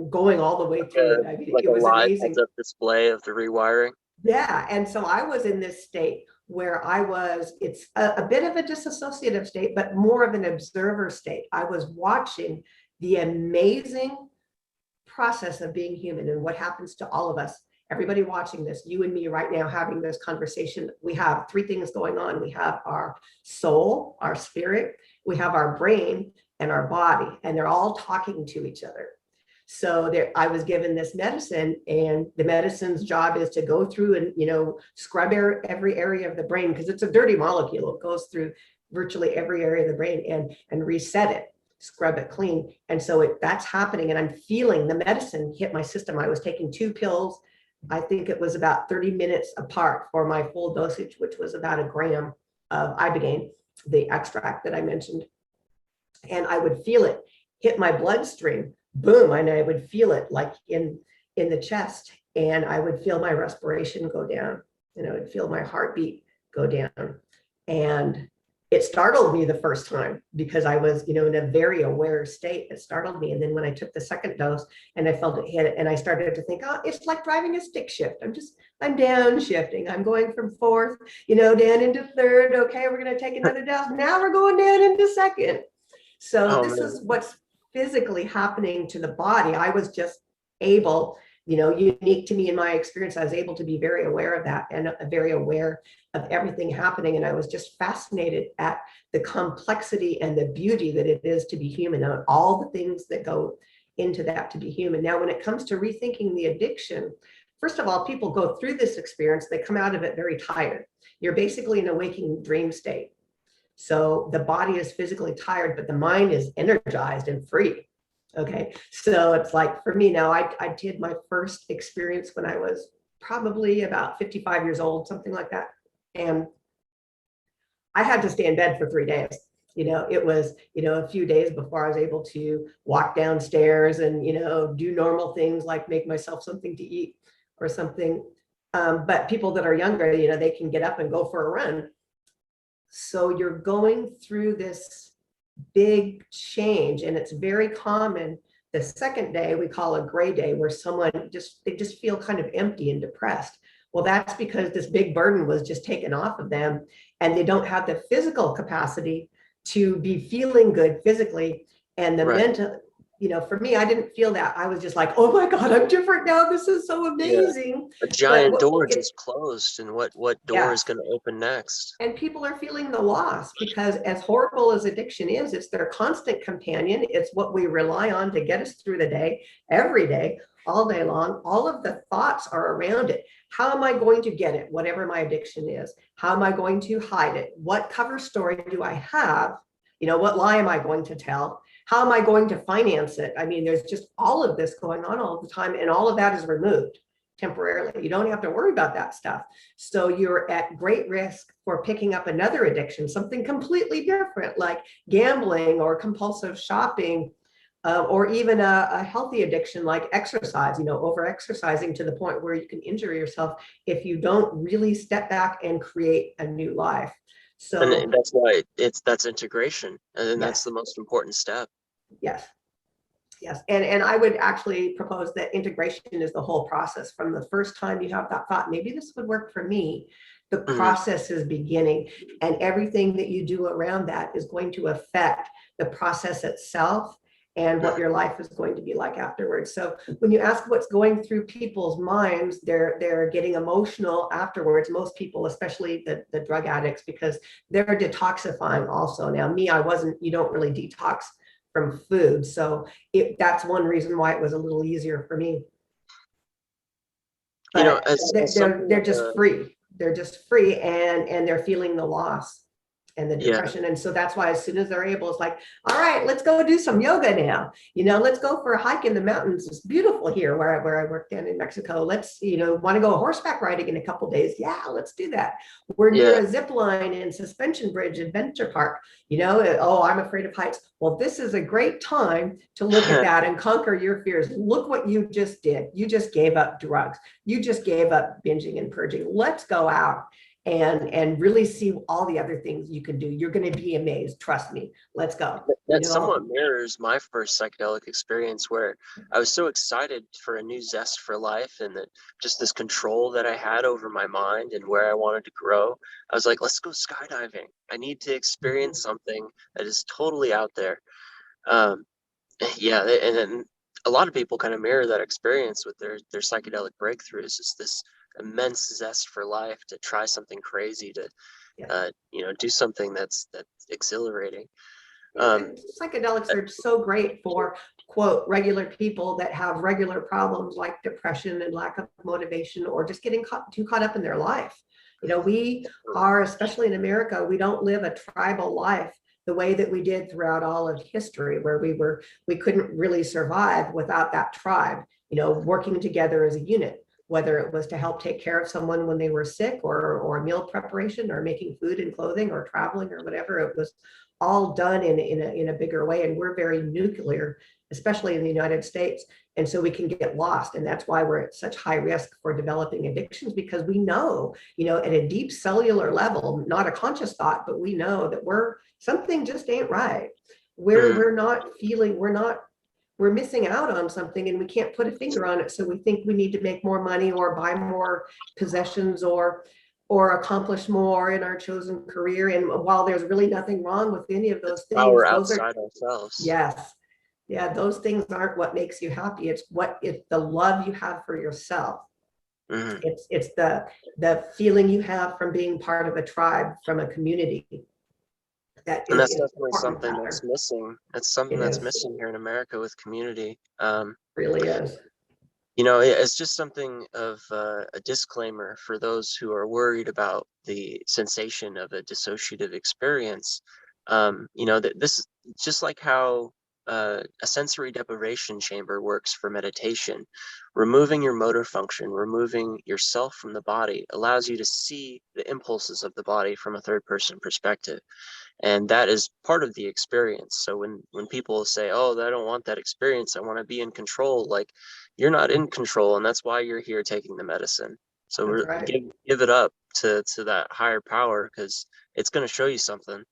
Speaker 2: going all the way through it. I mean,
Speaker 1: Like
Speaker 2: it
Speaker 1: a
Speaker 2: was
Speaker 1: live
Speaker 2: amazing.
Speaker 1: heads-up display of the rewiring.
Speaker 2: Yeah. And so I was in this state where it's a bit of a disassociative state, but more of an observer state. I was watching the amazing process of being human and what happens to all of us. Everybody watching this, you and me right now having this conversation, we have three things going on. We have our soul, our spirit, we have our brain, and our body, and they're all talking to each other. So there, I was given this medicine, and the medicine's job is to go through and scrub every area of the brain because it's a dirty molecule. It goes through virtually every area of the brain and reset it, scrub it clean. And so that's happening, and I'm feeling the medicine hit my system. I was taking 2 pills. I think it was about 30 minutes apart for my full dosage, which was about 1 gram of Ibogaine, the extract that I mentioned. And I would feel it hit my bloodstream, boom, and I would feel it like in the chest, and I would feel my respiration go down, I would feel my heartbeat go down. And it startled me the first time because I was, in a very aware state. It startled me. And then when I took the second dose and I felt it hit it, and I started to think, oh, it's like driving a stick shift. I'm downshifting. I'm going from fourth, down into third. Okay, we're going to take another dose. Now we're going down into second. So
Speaker 1: Oh
Speaker 2: this
Speaker 1: man.
Speaker 2: is what's physically happening to the body. I was just able, unique to me in my experience, I was able to be very aware of that and very aware of everything happening. And I was just fascinated at the complexity and the beauty that it is to be human and all the things that go into that to be human. Now, when it comes to rethinking the addiction, first of all, people go through this experience, they come out of it very tired. You're basically in a waking dream state. So the body is physically tired, but the mind is energized and free. Okay. So it's like for me now, I did my first experience when I was probably about 55 years old, something like that. And I had to stay in bed for 3 days. It was, a few days before I was able to walk downstairs and, do normal things like make myself something to eat or something. But people that are younger, they can get up and go for a run. So you're going through this big change, and it's very common. The second day we call a gray day, where they just feel kind of empty and depressed. Well, that's because this big burden was just taken off of them, and they don't have the physical capacity to be feeling good physically, and the
Speaker 1: Right.
Speaker 2: mental. For me, I didn't feel that. I was just like, oh my God, I'm different now. This is so
Speaker 1: Yeah.
Speaker 2: amazing.
Speaker 1: A
Speaker 2: But
Speaker 1: giant door just closed, and what door is
Speaker 2: yes.
Speaker 1: going to open next?
Speaker 2: And people are feeling the loss because, as horrible as addiction is, it's their constant companion. It's what we rely on to get us through the day, every day, all day long. All of the thoughts are around it. how am I going to get it, whatever my addiction is? How am I going to hide it? What cover story do I have? What lie am I going to tell? How am I going to finance it? I mean, there's just all of this going on all the time, and all of that is removed temporarily. You don't have to worry about that stuff. So you're at great risk for picking up another addiction, something completely different, like gambling or compulsive shopping, or even a healthy addiction like exercise, over exercising to the point where you can injure yourself if you don't really step back and create a new life. So
Speaker 1: And that's why that's integration, and that's
Speaker 2: yes,
Speaker 1: the most important step.
Speaker 2: yes. Yes, and I would actually propose that integration is the whole process. From the first time you have that thought, maybe this would work for me, the
Speaker 1: Mhm.
Speaker 2: process is beginning, and everything that you do around that is going to affect the process itself and what your life is going to be like afterwards. So when you ask what's going through people's minds, they're getting emotional afterwards. Most people, especially the drug addicts, because they're detoxifying also. Now, me, I wasn't, you don't really detox from food. So that's one reason why it was a little easier for me. But
Speaker 1: as something
Speaker 2: they're
Speaker 1: of
Speaker 2: just
Speaker 1: a,
Speaker 2: free. They're just free, and they're feeling the loss and the
Speaker 1: yeah,
Speaker 2: depression. And so that's why as soon as they're able, it's like, all right, let's go do some yoga now. Let's go for a hike in the mountains. It's beautiful here where I work down in Mexico. Let's, want to go horseback riding in a couple days. Yeah, let's do that. We're near
Speaker 1: yeah.
Speaker 2: a zip line and suspension bridge adventure park. Oh, I'm afraid of heights. Well, this is a great time to look at that and conquer your fears. Look what you just did. You just gave up drugs. You just gave up binging and purging. Let's go out and really see all the other things you can do. You're going to be amazed. Trust me. Let's go.
Speaker 1: That somewhat mirrors my first psychedelic experience, where I was so excited for a new zest for life, and that just this control that I had over my mind and where I wanted to grow. I was like, let's go skydiving. I need to experience something that is totally out there. Um, yeah, and then a lot of people kind of mirror that experience with their psychedelic breakthroughs. Is this immense zest for life to try something crazy, to
Speaker 2: Yeah.
Speaker 1: do something that's exhilarating.
Speaker 2: Yeah,
Speaker 1: Um,
Speaker 2: and psychedelics are so great for, quote, regular people that have regular problems like depression and lack of motivation, or just getting too caught up in their life. We are, especially in America, we don't live a tribal life the way that we did throughout all of history, where we couldn't really survive without that tribe, working together as a unit, whether it was to help take care of someone when they were sick, or meal preparation, or making food and clothing, or traveling, or whatever. It was all done in a bigger way. And we're very nuclear, especially in the United States. And so we can get lost. And that's why we're at such high risk for developing addictions, because we know, at a deep cellular level, not a conscious thought, but we know that something just ain't right. We're not feeling, we're missing out on something, and we can't put a finger on it. So we think we need to make more money, or buy more possessions, or accomplish more in our chosen career. And while there's really nothing wrong with any of those things,
Speaker 1: power
Speaker 2: those are,
Speaker 1: outside ourselves.
Speaker 2: yes, yeah, those things aren't what makes you happy. It's the love you have for yourself.
Speaker 1: Hmm.
Speaker 2: It's the feeling you have from being part of a tribe, from a community, that
Speaker 1: And
Speaker 2: is
Speaker 1: that's
Speaker 2: the
Speaker 1: definitely
Speaker 2: important
Speaker 1: something that's
Speaker 2: factor.
Speaker 1: missing. That's something
Speaker 2: It
Speaker 1: that's
Speaker 2: is,
Speaker 1: missing here in America with community.
Speaker 2: really is.
Speaker 1: It's just something of a disclaimer for those who are worried about the sensation of a dissociative experience. That this, just like how a sensory deprivation chamber works for meditation, removing your motor function, removing yourself from the body, allows you to see the impulses of the body from a third person perspective, and that is part of the experience. So when people say, oh, I don't want that experience, I want to be in control, like, you're not in control, and that's why you're here taking the medicine. So
Speaker 2: That's right.
Speaker 1: give it up to that higher power, because it's going to show you something.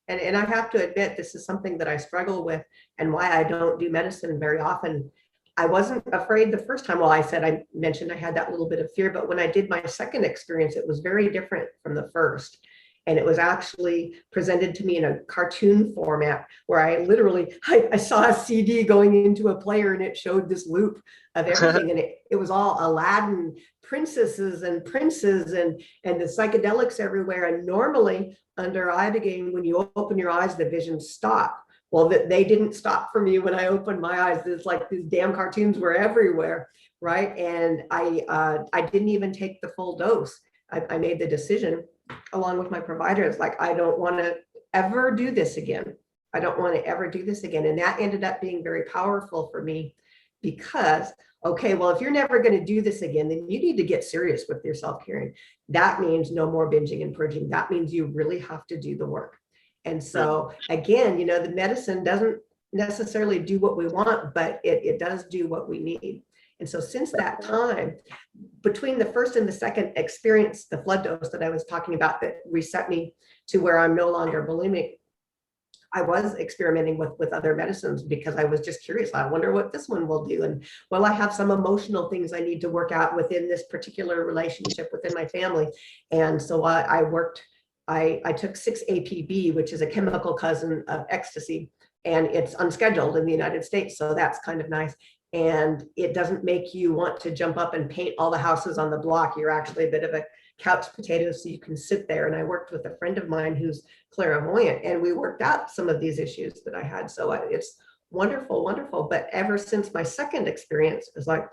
Speaker 2: And I have to admit, this is something that I struggle with, and why I don't do medicine very often. I wasn't afraid the first time. Well, I mentioned I had that little bit of fear, but when I did my second experience, it was very different from the first. And it was actually presented to me in a cartoon format, where I saw a CD going into a player, and it showed this loop of everything. And it was all Aladdin princesses and princes, and the psychedelics everywhere. And normally under Ibogaine, when you open your eyes, the visions stop. Well, they didn't stop for me when I opened my eyes. It's like these damn cartoons were everywhere, right? And I didn't even take the full dose. I made the decision along with my provider. It's like, I don't want to ever do this again. I don't want to ever do this again. And that ended up being very powerful for me because, okay, well, if you're never going to do this again, then you need to get serious with your self-caring. That means no more binging and purging. That means you really have to do the work. And so again, you know, the medicine doesn't necessarily do what we want, but it does do what we need. And so since that time, between the first and the second experience, the flood dose that I was talking about that reset me to where I'm no longer bulimic, I was experimenting with other medicines because I was just curious. I wonder what this one will do. And well, I have some emotional things I need to work out within this particular relationship within my family. And so I took 6-APB, which is a chemical cousin of ecstasy, and it's unscheduled in the United States. So that's kind of nice. And it doesn't make you want to jump up and paint all the houses on the block. You're actually a bit of a couch potato, so you can sit there. And I worked with a friend of mine who's clairvoyant, and we worked out some of these issues that I had. So it's wonderful, wonderful. But ever since my second experience, it was like,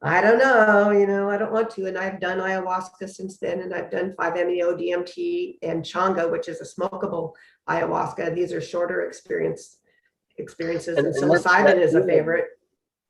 Speaker 2: I don't know, you know, I don't want to. And I've done ayahuasca since then, and I've done 5-MeO, DMT, and changa, which is a smokable ayahuasca. These are shorter experiences, and psilocybin is a favorite.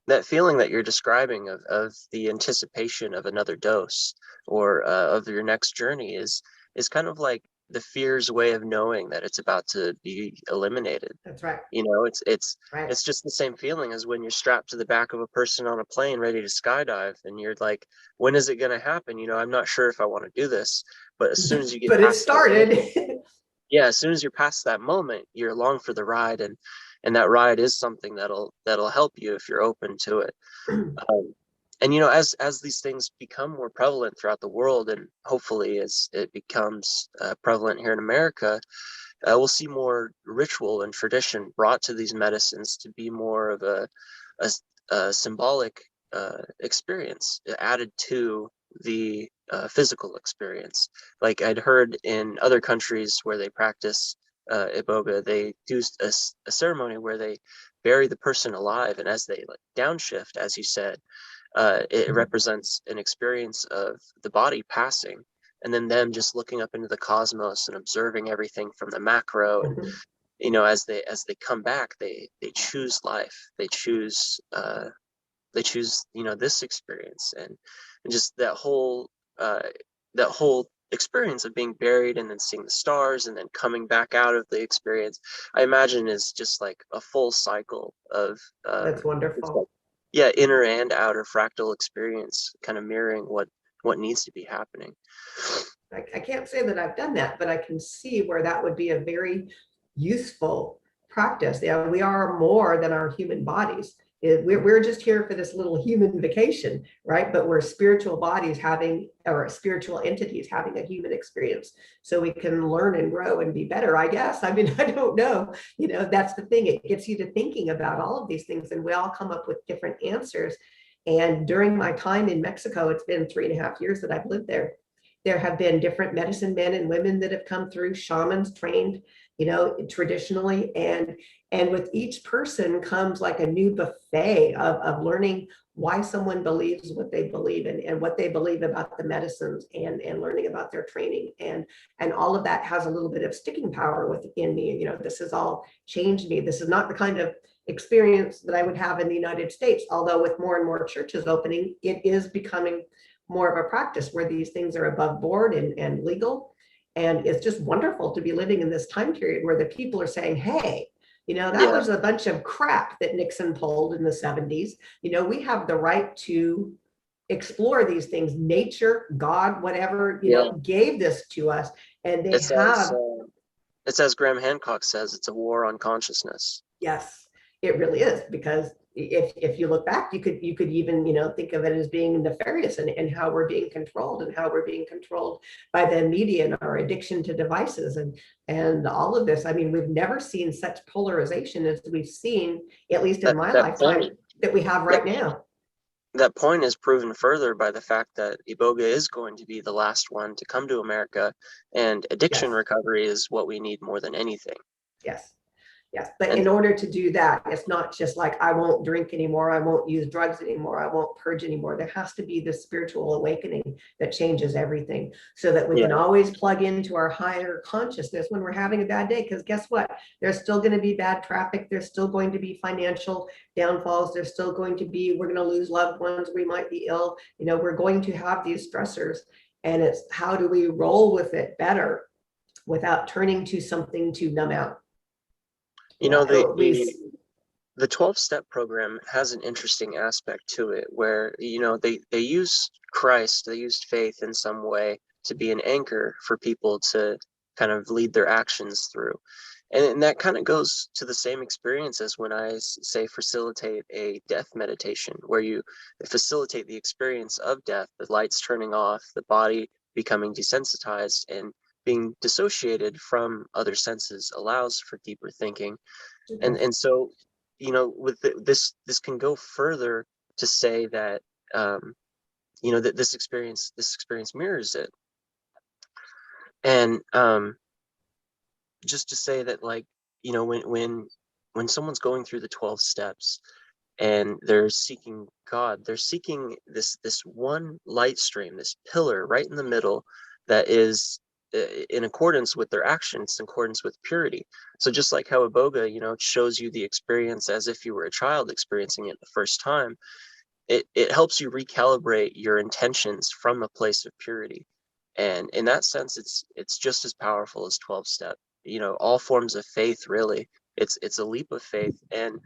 Speaker 1: That feeling that you're describing of the anticipation of another dose or of your next journey is kind of like the fear's way of knowing that it's about to be eliminated.
Speaker 2: That's right.
Speaker 1: You know, it's
Speaker 2: right.
Speaker 1: It's just the same feeling as when you're strapped to the back of a person on a plane ready to skydive, and you're like, when is it going to happen? You know, I'm not sure if I want to do this, but as soon as you get
Speaker 2: but it started.
Speaker 1: Yeah, as soon as you're past that moment, you're along for the ride, and that ride is something that'll help you if you're open to it. And you know, as these things become more prevalent throughout the world, and hopefully as it becomes prevalent here in America, we'll see more ritual and tradition brought to these medicines to be more of a symbolic experience added to the physical experience. Like I'd heard in other countries where they practice Iboga, they do a ceremony where they bury the person alive, and as they like downshift, as you said, it represents an experience of the body passing, and then them just looking up into the cosmos and observing everything from the macro. And you know, as they come back, they choose life. They choose you know, this experience, and just that whole experience of being buried and then seeing the stars and then coming back out of the experience, I imagine is just like a full cycle of
Speaker 2: That's wonderful.
Speaker 1: Yeah, inner and outer fractal experience, kind of mirroring what needs to be happening.
Speaker 2: I can't say that I've done that, but I can see where that would be a very useful practice. Yeah, we are more than our human bodies. We're just here for this little human vacation, right? But we're spiritual bodies having, or spiritual entities having a human experience. So we can learn and grow and be better, I guess. I mean, I don't know. You know, that's the thing. It gets you to thinking about all of these things, and we all come up with different answers. And during my time in Mexico, it's been 3.5 years that I've lived there. There have been different medicine men and women that have come through, shamans trained, you know, traditionally. And with each person comes like a new buffet of learning why someone believes what they believe and what they believe about the medicines, and learning about their training. And all of that has a little bit of sticking power within me. You know, this has all changed me. This is not the kind of experience that I would have in the United States, although with more and more churches opening, it is becoming more of a practice where these things are above board and legal. And it's just wonderful to be living in this time period where the people are saying, hey, you know, that was a bunch of crap that Nixon pulled in the 70s. You know, we have the right to explore these things. Nature, God, whatever, you know, gave this to us. And they have.
Speaker 1: It's as Graham Hancock says, it's a war on consciousness.
Speaker 2: Yes, it really is, because if you look back, you could even, you know, think of it as being nefarious, and how we're being controlled, and how we're being controlled by the media and our addiction to devices and all of this. I mean, we've never seen such polarization as we've seen, at least in my lifetime, that we have right now.
Speaker 1: That point is proven further by the fact that Iboga is going to be the last one to come to America, and addiction recovery is what we need more than anything.
Speaker 2: Yes. Yes, but
Speaker 1: And
Speaker 2: in order to do that, it's not just like, I won't drink anymore, I won't use drugs anymore, I won't purge anymore. There has to be this spiritual awakening that changes everything, so that we
Speaker 1: yeah,
Speaker 2: can always plug into our higher consciousness when we're having a bad day. Because guess what? There's still going to be bad traffic. There's still going to be financial downfalls. There's still going to be, we're going to lose loved ones. We might be ill. We're going to have these stressors. And it's how do we roll with it better without turning to something to numb out?
Speaker 1: you know,
Speaker 2: We
Speaker 1: the 12-step program has an interesting aspect to it where, they use Christ, they used faith in some way to be an anchor for people to kind of lead their actions through. And that kind of goes to the same experience as when I say facilitate a death meditation, where you facilitate the experience of death, the lights turning off, the body becoming desensitized, and being dissociated from other senses allows for deeper thinking. And so, with this can go further to say that, that this experience mirrors it. And just to say that, like, when someone's going through the 12 steps and they're seeking God, they're seeking this one light stream, this pillar right in the middle that is in accordance with their actions, in accordance with purity. So just like how Iboga, shows you the experience as if you were a child experiencing it the first time, it helps you recalibrate your intentions from a place of purity. And in that sense, it's just as powerful as 12 step. All forms of faith, really. It's a leap of faith. And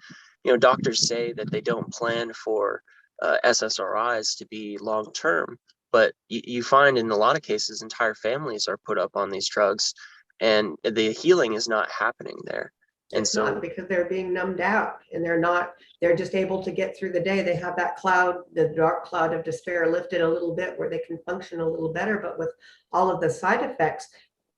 Speaker 1: doctors say that they don't plan for SSRIs to be long term, but you find in a lot of cases entire families are put up on these drugs, and the healing is not happening there. And
Speaker 2: It's not,
Speaker 1: so,
Speaker 2: because they're being numbed out, and they're just able to get through the day. They have that cloud, the dark cloud of despair, lifted a little bit where they can function a little better. But with all of the side effects,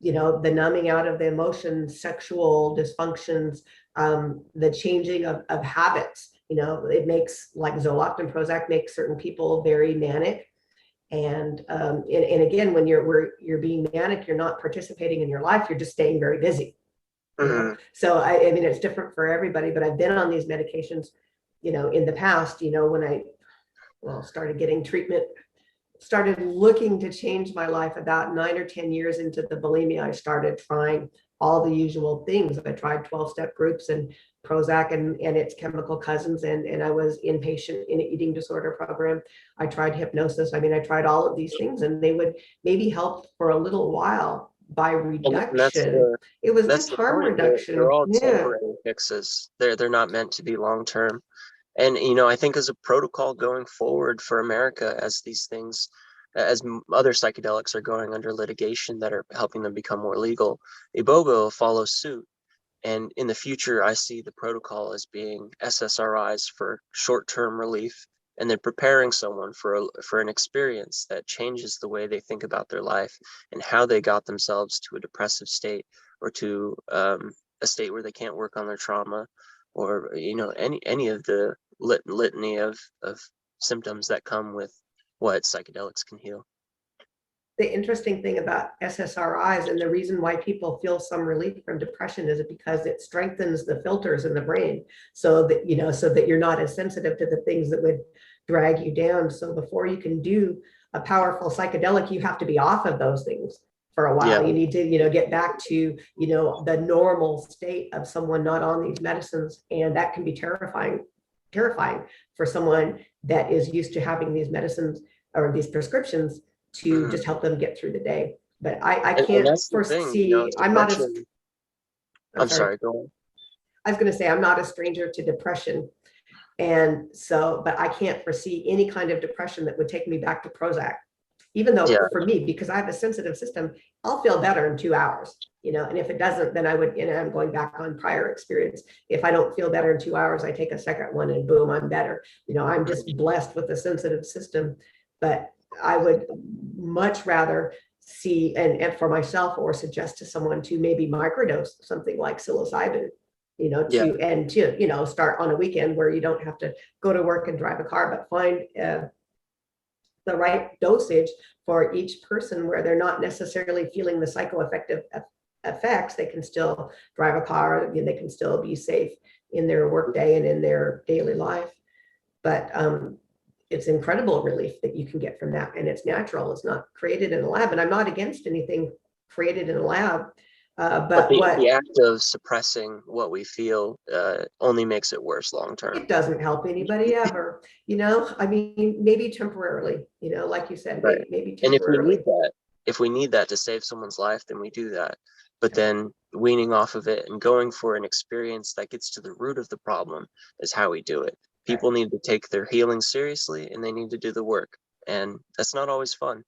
Speaker 2: the numbing out of the emotions, sexual dysfunctions, the changing of habits, it makes, like Zoloft and Prozac makes certain people very manic. And again, when you're being manic, you're not participating in your life, you're just staying very busy.
Speaker 1: mhm.
Speaker 2: So I mean, it's different for everybody, but I've been on these medications, in the past, when I started getting treatment, started looking to change my life about 9 or 10 years into the bulimia. I started trying all the usual things. I tried 12-step groups and Prozac and its chemical cousins, and I was inpatient in an eating disorder program. I tried hypnosis. I mean, I tried all of these things, and they would maybe help for a little while by
Speaker 1: And that's
Speaker 2: reduction.
Speaker 1: the
Speaker 2: It was
Speaker 1: that's
Speaker 2: just
Speaker 1: the
Speaker 2: harm
Speaker 1: point. They're
Speaker 2: reduction.
Speaker 1: all
Speaker 2: Yeah.
Speaker 1: temporary fixes. They're not meant to be long term. And I think as a protocol going forward for America, as these things, as other psychedelics are going under litigation that are helping them become more legal, Iboga will follow suit. And in the future, I see the protocol as being SSRIs for short-term relief, and then preparing someone for an experience that changes the way they think about their life and how they got themselves to a depressive state, or to a state where they can't work on their trauma, or any of the litany of symptoms that come with what psychedelics can heal.
Speaker 2: The interesting thing about SSRIs, and the reason why people feel some relief from depression, is because it strengthens the filters in the brain, so that you're not as sensitive to the things that would drag you down. So before you can do a powerful psychedelic, you have to be off of those things for a
Speaker 1: Yeah.
Speaker 2: while. You need to, get back to, the normal state of someone not on these medicines. And that can be terrifying for someone that is used to having these medicines or these prescriptions to
Speaker 1: Mhm.
Speaker 2: just help them get through the day. But I
Speaker 1: And
Speaker 2: can't
Speaker 1: that's the thing,
Speaker 2: foresee,
Speaker 1: depression.
Speaker 2: I'm
Speaker 1: I'm
Speaker 2: sorry,
Speaker 1: sorry, go on.
Speaker 2: I was going to say, I'm not a stranger to depression. And so, but I can't foresee any kind of depression that would take me back to Prozac, even though
Speaker 1: Yeah.
Speaker 2: for me, because I have a sensitive system, I'll feel better in 2 hours, and if it doesn't, then I would, I'm going back on prior experience. If I don't feel better in 2 hours, I take a second one and boom, I'm better. I'm just blessed with a sensitive system. But I would much rather see, and for myself, or suggest to someone to maybe microdose something like psilocybin,
Speaker 1: Yeah.
Speaker 2: to start on a weekend where you don't have to go to work and drive a car, but find the right dosage for each person, where they're not necessarily feeling the psychoaffective effects, they can still drive a car, they can still be safe in their workday and in their daily life. But it's incredible relief that you can get from that. And it's natural. It's not created in a lab. And I'm not against anything created in a lab. But
Speaker 1: the act of suppressing what we feel only makes it worse long term.
Speaker 2: It doesn't help anybody ever, I mean, maybe temporarily, like you said,
Speaker 1: Right.
Speaker 2: maybe
Speaker 1: And
Speaker 2: temporarily.
Speaker 1: if we need that to save someone's life, then we do that. But then weaning off of it and going for an experience that gets to the root of the problem is how we do it. People need to take their healing seriously, and they need to do the work. And that's not always fun.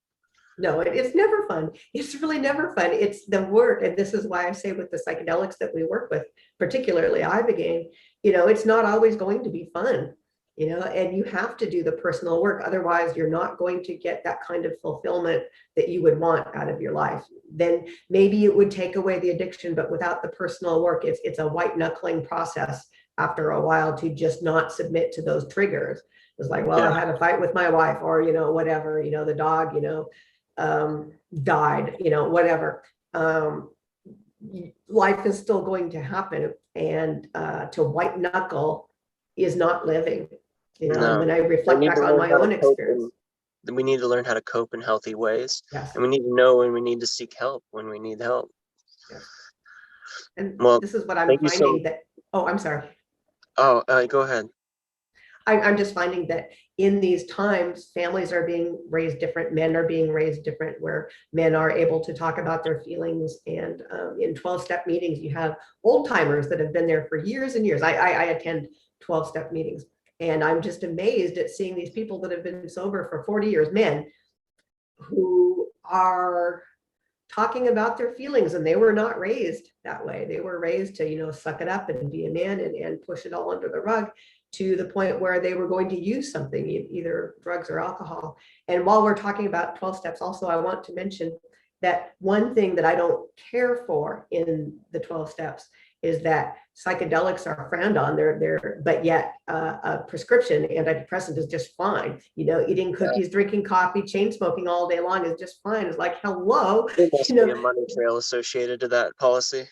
Speaker 2: No, it's never fun. It's really never fun. It's the work. And this is why I say with the psychedelics that we work with, particularly Ibogaine, it's not always going to be fun, and you have to do the personal work. Otherwise, you're not going to get that kind of fulfillment that you would want out of your life. Then maybe it would take away the addiction, but without the personal work, it's a white knuckling process after a while to just not submit to those triggers. It's like, well, I had a fight with my wife, or, whatever, the dog, died, whatever. Life is still going to happen. And to white knuckle is not living,
Speaker 1: No.
Speaker 2: and I reflect back on my own experience.
Speaker 1: We need to learn how to cope in healthy ways.
Speaker 2: Yes.
Speaker 1: And we need to know when we need to seek help, when we need help.
Speaker 2: Yes. And
Speaker 1: well,
Speaker 2: this is what I'm finding that, oh, I'm sorry.
Speaker 1: Oh, go ahead.
Speaker 2: I'm just finding that in these times, families are being raised different, men are being raised different, where men are able to talk about their feelings. And in 12-step meetings, you have old timers that have been there for years and years. I attend 12-step meetings, and I'm just amazed at seeing these people that have been sober for 40 years, men, who are talking about their feelings, and they were not raised that way. They were raised to, suck it up and be a man and push it all under the rug, to the point where they were going to use something, either drugs or alcohol. And while we're talking about 12 steps, also, I want to mention that one thing that I don't care for in the 12 steps is that psychedelics are frowned on there, but yet a prescription antidepressant is just fine. Eating cookies, drinking coffee, chain smoking all day long is just fine. It's like, hello.
Speaker 1: There must be a money trail associated to that policy.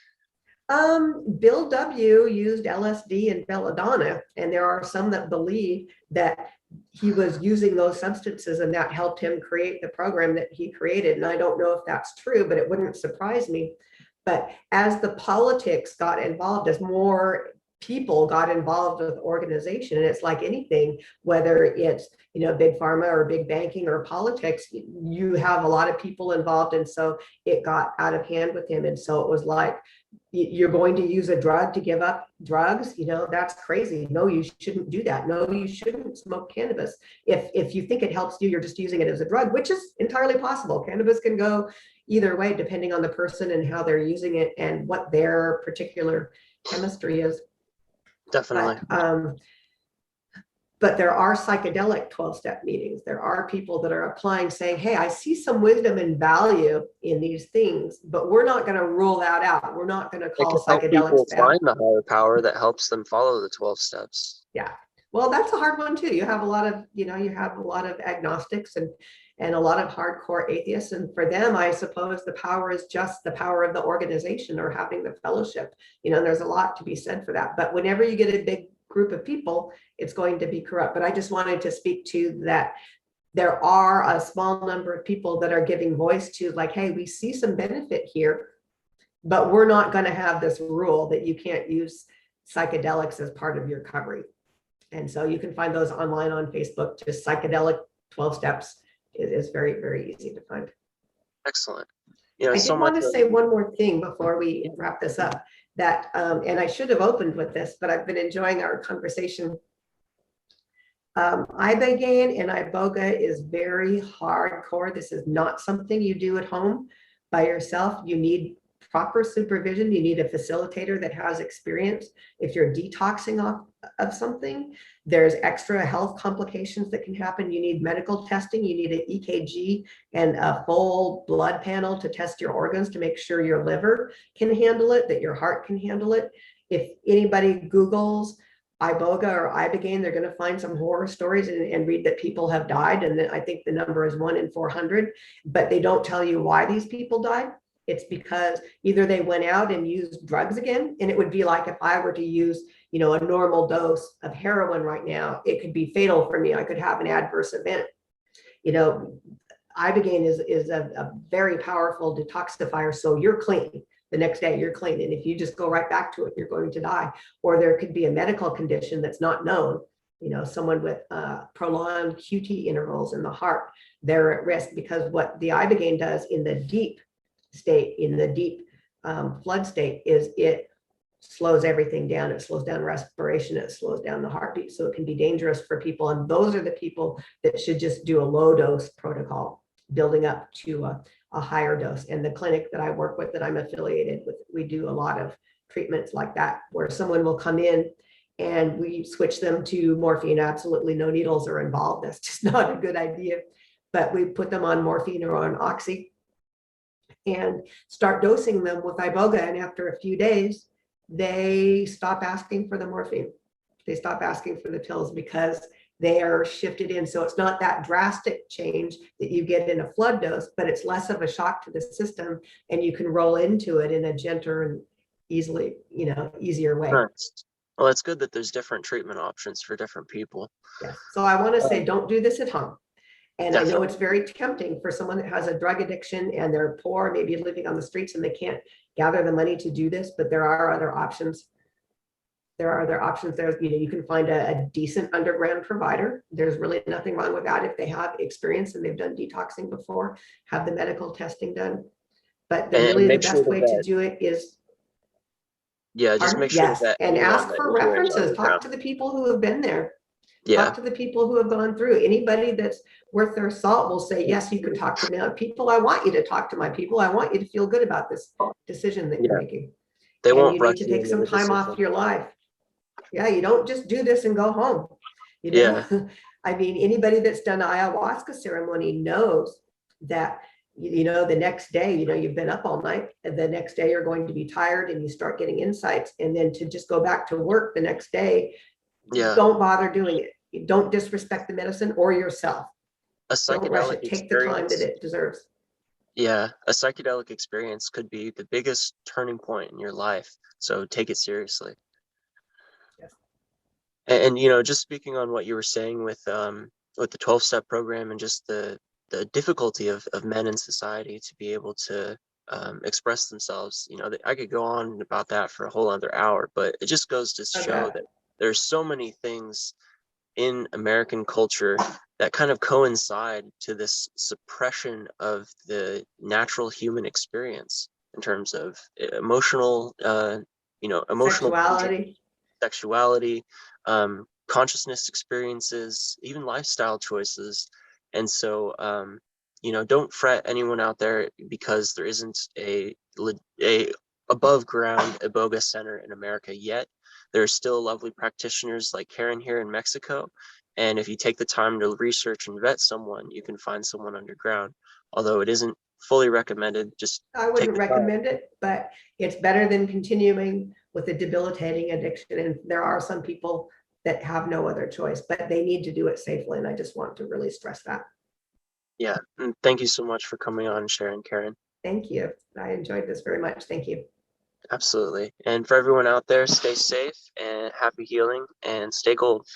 Speaker 2: Bill W. used LSD and belladonna, and there are some that believe that he was using those substances and that helped him create the program that he created. And I don't know if that's true, but it wouldn't surprise me. But as the politics got involved, as more people got involved with the organization, and it's like anything, whether it's big pharma or big banking or politics, you have a lot of people involved. And so it got out of hand with him. And so it was like, you're going to use a drug to give up drugs, that's crazy. No, you shouldn't do that. No, you shouldn't smoke cannabis. If you think it helps you, you're just using it as a drug, which is entirely possible. Cannabis can go either way, depending on the person and how they're using it and what their particular chemistry is.
Speaker 1: Definitely.
Speaker 2: But there are psychedelic 12-step meetings. There are people that are applying, saying, hey, I see some wisdom and value in these things, but we're not going to rule that out. We're not going to call psychedelics bad.
Speaker 1: Find the higher power that helps them follow the 12 steps.
Speaker 2: Yeah. Well, that's a hard one too. You have a lot of agnostics and a lot of hardcore atheists. And for them, I suppose the power is just the power of the organization or having the fellowship. There's a lot to be said for that. But whenever you get a big group of people, it's going to be corrupt. But I just wanted to speak to that. There are a small number of people that are giving voice to, like, hey, we see some benefit here, but we're not going to have this rule that you can't use psychedelics as part of your recovery. And so you can find those online on Facebook. Just psychedelic 12 steps is very, very easy to find.
Speaker 1: Excellent.
Speaker 2: I did want to say one more thing before we wrap this up, that, and I should have opened with this, but I've been enjoying our conversation. Ibogaine and Iboga is very hardcore. This is not something you do at home by yourself. You need proper supervision. You need a facilitator that has experience. If you're detoxing off of something, there's extra health complications that can happen. You need medical testing. You need an EKG and a full blood panel to test your organs to make sure your liver can handle it, that your heart can handle it. If anybody Googles Iboga or Ibogaine, they're going to find some horror stories and read that people have died. And I think the number is 1 in 400, but they don't tell you why these people died. It's because either they went out and used drugs again, and it would be like if I were to use, a normal dose of heroin right now, it could be fatal for me. I could have an adverse event. Ibogaine is a very powerful detoxifier. So you're clean. The next day you're clean. And if you just go right back to it, you're going to die. Or there could be a medical condition that's not known. Someone with prolonged QT intervals in the heart, they're at risk, because what the Ibogaine does in the deep state, in the deep flood state, is it slows everything down. It slows down respiration. It slows down the heartbeat. So it can be dangerous for people. And those are the people that should just do a low dose protocol, building up to a higher dose. And the clinic that I work with, that I'm affiliated with, we do a lot of treatments like that, where someone will come in and we switch them to morphine. Absolutely no needles are involved. That's just not a good idea. But we put them on morphine or on oxy and start dosing them with Iboga. And after a few days, they stop asking for the morphine. They stop asking for the pills, because they are shifted in. So it's not that drastic change that you get in a flood dose, but it's less of a shock to the system, and you can roll into it in a gentler and easier way.
Speaker 1: Nice. Well, it's good that there's different treatment options for different people.
Speaker 2: Yes. So I want to say, don't do this at home. And
Speaker 1: Definitely.
Speaker 2: I know it's very tempting for someone that has a drug addiction and they're poor, maybe living on the streets, and they can't gather the money to do this, but there are other options. There are other options. You can find a decent underground provider. There's really nothing wrong with that if they have experience and they've done detoxing before, have the medical testing done. But the best way to do it is,
Speaker 1: just make sure that
Speaker 2: and ask for references. Talk to the people who have been there. Talk to the people who have gone through. Anybody that's worth their salt will say, yes, you can talk to me. People, I want you to talk to my people. I want you to feel good about this decision that you're making.
Speaker 1: They
Speaker 2: and
Speaker 1: won't
Speaker 2: you need to take some time off your life. Yeah, you don't just do this and go home. I mean, anybody that's done an ayahuasca ceremony knows that, the next day, you've been up all night, and the next day you're going to be tired, and you start getting insights. And then to just go back to work the next day, don't bother doing it. You don't disrespect the medicine or yourself.
Speaker 1: A
Speaker 2: Don't rush
Speaker 1: psychedelic
Speaker 2: it. Take the time that it deserves.
Speaker 1: Yeah, a psychedelic experience could be the biggest turning point in your life. So take it seriously.
Speaker 2: Yes.
Speaker 1: And just speaking on what you were saying with the 12-step program, and just the difficulty of men in society to be able to express themselves, I could go on about that for a whole other hour, but it just goes to show that there's so many things in American culture that kind of coincide to this suppression of the natural human experience in terms of emotional sexuality, consciousness experiences, even lifestyle choices. And so, don't fret anyone out there because there isn't a above ground Iboga center in America yet. There are still lovely practitioners like Karen here in Mexico. And if you take the time to research and vet someone, you can find someone underground. Although it isn't fully recommended,
Speaker 2: I wouldn't recommend it, but it's better than continuing with a debilitating addiction. And there are some people that have no other choice, but they need to do it safely. And I just want to really stress that.
Speaker 1: Yeah. And thank you so much for coming on and sharing, Karen.
Speaker 2: Thank you. I enjoyed this very much. Thank you.
Speaker 1: Absolutely. And for everyone out there, stay safe and happy healing, and stay gold.